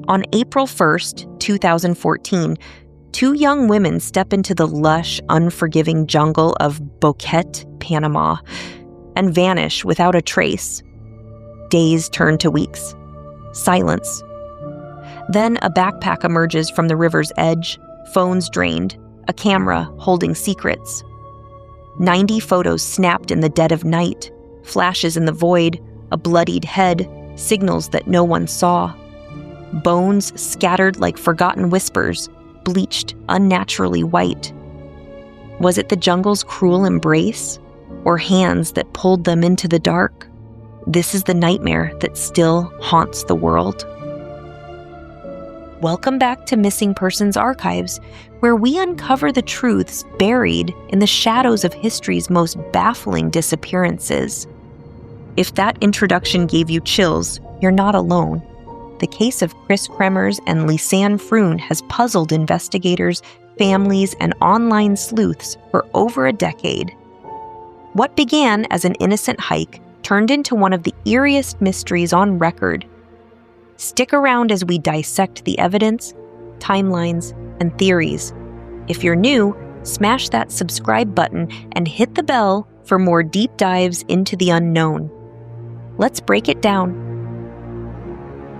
On April 1st, 2014, two young women step into the lush, unforgiving jungle of Boquete, Panama, and vanish without a trace. Days turn to weeks. Silence. Then a backpack emerges from the river's edge, phones drained, a camera holding secrets. 90 photos snapped in the dead of night, flashes in the void, a bloodied head, signals that no one saw. Bones scattered like forgotten whispers, bleached unnaturally white. Was it the jungle's cruel embrace, or hands that pulled them into the dark? This is the nightmare that still haunts the world. Welcome back to Missing Persons Archives, where we uncover the truths buried in the shadows of history's most baffling disappearances. If that introduction gave you chills, you're not alone. The case of Kris Kremers and Lisanne Froon has puzzled investigators, families, and online sleuths for over a decade. What began as an innocent hike turned into one of the eeriest mysteries on record. Stick around as we dissect the evidence, timelines, and theories. If you're new, smash that subscribe button and hit the bell for more deep dives into the unknown. Let's break it down.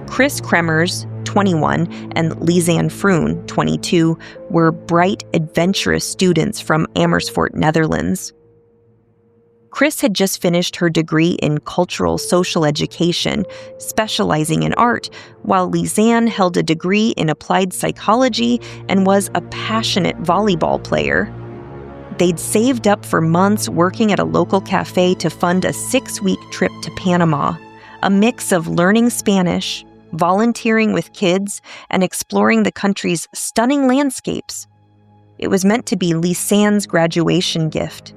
Kris Kremers, 21, and Lisanne Froon, 22, were bright, adventurous students from Amersfoort, Netherlands. Kris had just finished her degree in cultural social education, specializing in art, while Lisanne held a degree in applied psychology and was a passionate volleyball player. They'd saved up for months working at a local cafe to fund a 6-week trip to Panama, a mix of learning Spanish, volunteering with kids, and exploring the country's stunning landscapes. It was meant to be Lisanne's graduation gift.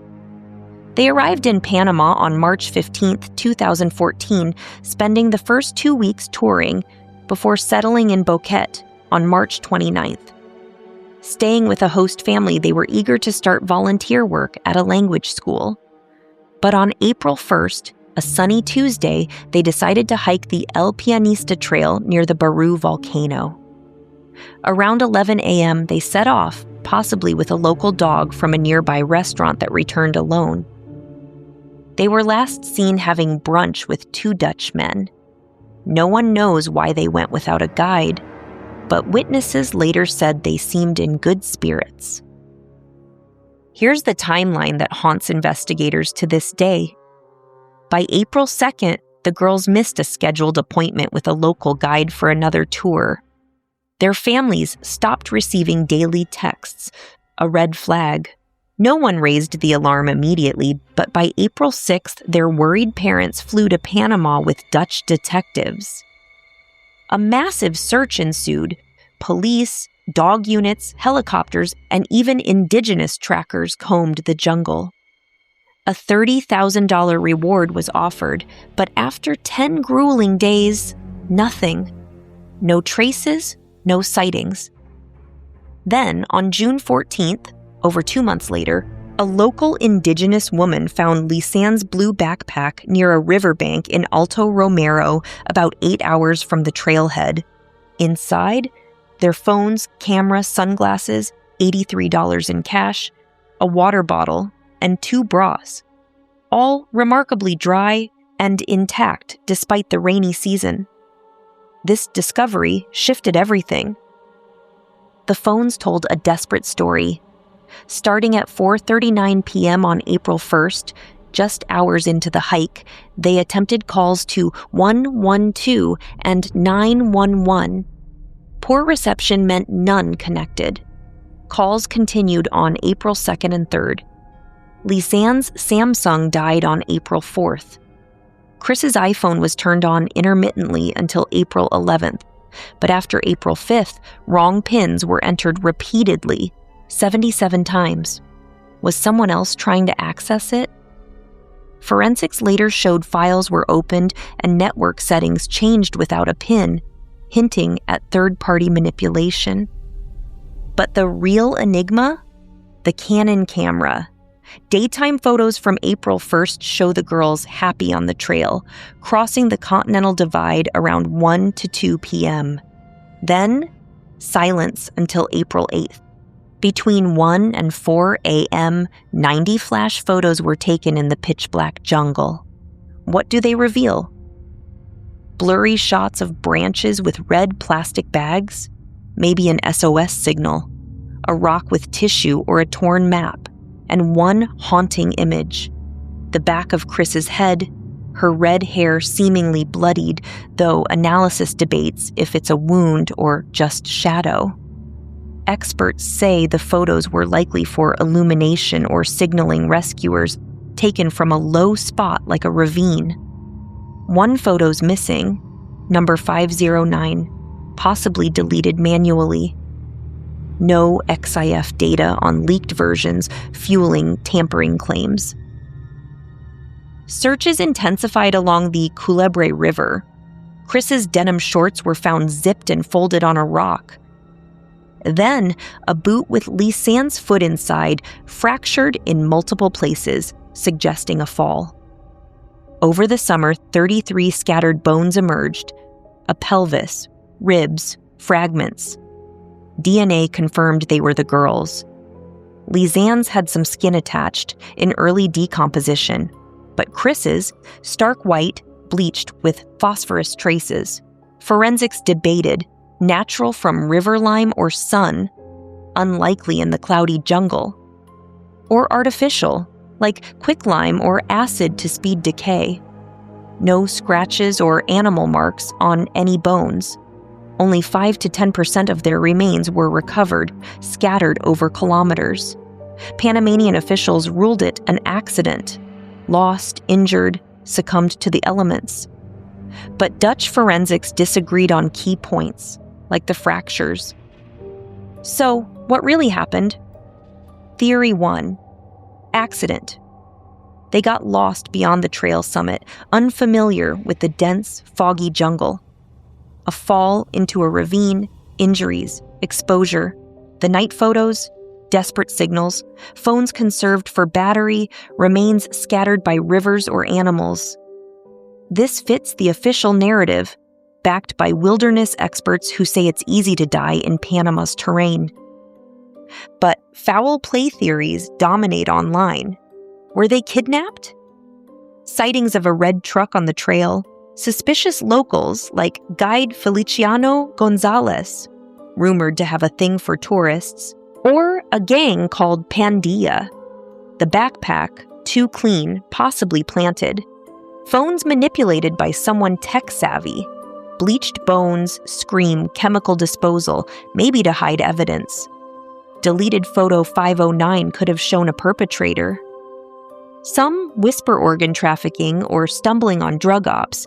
They arrived in Panama on March 15, 2014, spending the first 2 weeks touring before settling in Boquete on March 29th. Staying with a host family, they were eager to start volunteer work at a language school. But on April 1st, a sunny Tuesday, they decided to hike the El Pianista trail near the Baru volcano. Around 11 a.m., they set off, possibly with a local dog from a nearby restaurant that returned alone. They were last seen having brunch with 2 Dutch men. No one knows why they went without a guide, but witnesses later said they seemed in good spirits. Here's the timeline that haunts investigators to this day. By April 2nd, the girls missed a scheduled appointment with a local guide for another tour. Their families stopped receiving daily texts, a red flag. No one raised the alarm immediately, but by April 6th, their worried parents flew to Panama with Dutch detectives. A massive search ensued. Police, dog units, helicopters, and even indigenous trackers combed the jungle. A $30,000 reward was offered, but after 10 grueling days, nothing. No traces, no sightings. Then, on June 14th, over 2 months later, a local indigenous woman found Lisanne's blue backpack near a riverbank in Alto Romero, about 8 hours from the trailhead. Inside, their phones, camera, sunglasses, $83 in cash, a water bottle, and 2 bras, all remarkably dry and intact despite the rainy season. This discovery shifted everything. The phones told a desperate story. Starting at 4:39 p.m. on April 1st, just hours into the hike, they attempted calls to 112 and 911. Poor reception meant none connected. Calls continued on April 2nd and 3rd. Lisanne's Samsung died on April 4th. Kris's iPhone was turned on intermittently until April 11th, but after April 5th, wrong pins were entered repeatedly, 77 times. Was someone else trying to access it? Forensics later showed files were opened and network settings changed without a pin, hinting at third-party manipulation. But the real enigma? The Canon camera. Daytime photos from April 1st show the girls happy on the trail, crossing the Continental Divide around 1 to 2 p.m. Then, silence until April 8th. Between 1 and 4 a.m., 90 flash photos were taken in the pitch-black jungle. What do they reveal? Blurry shots of branches with red plastic bags, maybe an SOS signal, a rock with tissue or a torn map, and one haunting image. The back of Kris's head, her red hair seemingly bloodied, though analysis debates if it's a wound or just shadow. Experts say the photos were likely for illumination or signaling rescuers, taken from a low spot like a ravine. One photo's missing, number 509, possibly deleted manually. No XIF data on leaked versions, fueling tampering claims. Searches intensified along the Culebra River. Kris's denim shorts were found zipped and folded on a rock. Then, a boot with Lisanne's foot inside fractured in multiple places, suggesting a fall. Over the summer, 33 scattered bones emerged, a pelvis, ribs, fragments. DNA confirmed they were the girls. Lisanne's had some skin attached, in early decomposition, but Kris's, stark white, bleached with phosphorus traces. Forensics debated, natural from river lime or sun, unlikely in the cloudy jungle, or artificial, like quicklime or acid to speed decay. No scratches or animal marks on any bones. Only 5 to 10% of their remains were recovered, scattered over kilometers. Panamanian officials ruled it an accident. Lost, injured, succumbed to the elements. But Dutch forensics disagreed on key points, like the fractures. So, what really happened? Theory 1. Accident. They got lost beyond the trail summit, unfamiliar with the dense, foggy jungle. A fall into a ravine, injuries, exposure. The night photos, desperate signals, phones conserved for battery, remains scattered by rivers or animals. This fits the official narrative, backed by wilderness experts who say it's easy to die in Panama's terrain. But foul play theories dominate online. Were they kidnapped? Sightings of a red truck on the trail, suspicious locals like guide Feliciano Gonzalez, rumored to have a thing for tourists, or a gang called Pandilla. The backpack, too clean, possibly planted. Phones manipulated by someone tech-savvy. Bleached bones scream chemical disposal, maybe to hide evidence. Deleted photo 509 could have shown a perpetrator. Some whisper organ trafficking or stumbling on drug ops.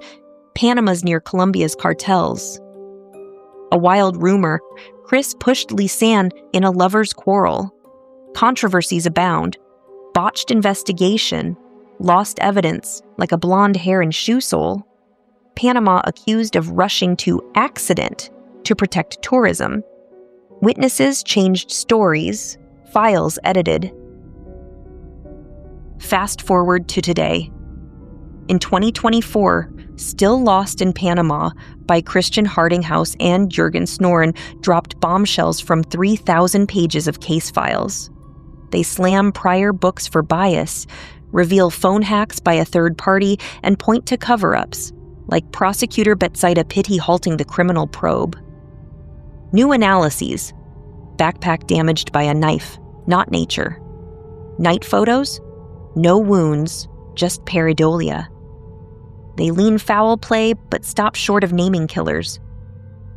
Panama's near Colombia's cartels. A wild rumor, Kris pushed Lisanne in a lover's quarrel. Controversies abound. Botched investigation. Lost evidence, like a blonde hair and shoe sole. Panama accused of rushing to accident to protect tourism. Witnesses changed stories, files edited. Fast forward to today. In 2024, Still Lost in Panama by Christian Hardinghouse and Jürgen Snoren dropped bombshells from 3,000 pages of case files. They slam prior books for bias, reveal phone hacks by a third party, and point to cover-ups, like prosecutor Betsaida Pitti halting the criminal probe. New analyses. Backpack damaged by a knife, not nature. Night photos? No wounds, just pareidolia. They lean foul play, but stop short of naming killers.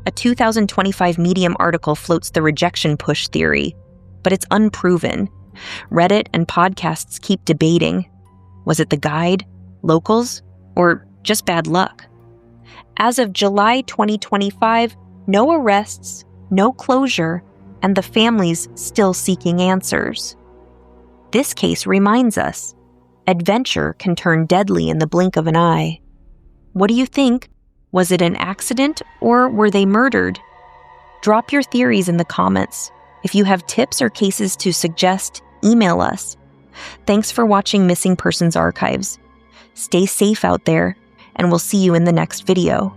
A 2025 Medium article floats the rejection push theory, but it's unproven. Reddit and podcasts keep debating. Was it the guide, locals, or just bad luck? As of July 2025, no arrests, no closure, and the families still seeking answers. This case reminds us, adventure can turn deadly in the blink of an eye. What do you think? Was it an accident or were they murdered? Drop your theories in the comments. If you have tips or cases to suggest, email us. Thanks for watching Missing Persons Archives. Stay safe out there, and we'll see you in the next video.